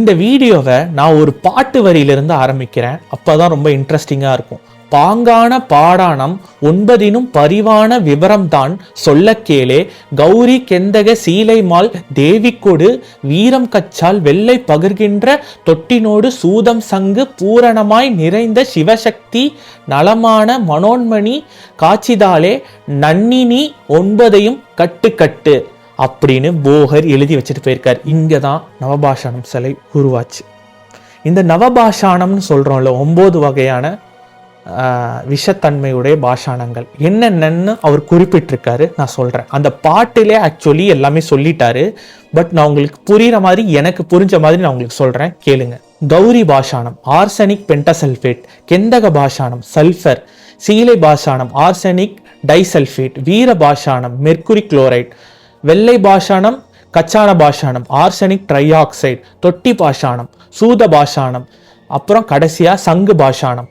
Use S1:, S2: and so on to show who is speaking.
S1: இந்த வீடியோவை நான் ஒரு பாட்டு வரியிலிருந்து ஆரம்பிக்கிறேன். அப்பதான் ரொம்ப இன்ட்ரெஸ்டிங்கா இருக்கும். பாங்கான பாடானம் 9 பரிவான விவரம்தான் சொல்ல கேளே, கௌரி கெந்தக சீலைமால் தேவிக்கொடு வீரம் கச்சால் வெள்ளை பகிர்கின்ற தொட்டினோடு சூதம் சங்கு பூரணமாய் நிறைந்த சிவசக்தி நலமான மனோன்மணி காட்சிதாலே நன்னினி 9 கட்டு கட்டு அப்படின்னு போகர் எழுதி வச்சுட்டு போயிருக்கார். இங்கே தான் நவபாஷானம் சிலை உருவாச்சு. இந்த நவபாஷானம்னு சொல்கிறோம்ல, 9 வகையான விஷத்தன்மையுடைய பாஷானங்கள் என்னென்னு அவர் குறிப்பிட்டிருக்காரு. நான் சொல்கிறேன். அந்த பாட்டிலே ஆக்சுவலி எல்லாமே சொல்லிட்டாரு. பட் நான் உங்களுக்கு புரிகிற மாதிரி, எனக்கு புரிஞ்ச மாதிரி நான் உங்களுக்கு சொல்கிறேன், கேளுங்க. கௌரி பாஷானம் ஆர்சனிக் பென்டசல்ஃபேட், கெந்தக பாஷானம் சல்ஃபர், சீலை பாஷானம் ஆர்சனிக் டைசல்ஃபேட், வீர பாஷானம் மெர்க்குரி குளோரைட், வெள்ளை பாஷானம் கச்சான பாஷானம் ஆர்சனிக் ட்ரைஆக்சைடு, தொட்டி பாஷானம் சூத பாஷானம், அப்புறம் கடைசியா சங்கு பாஷானம்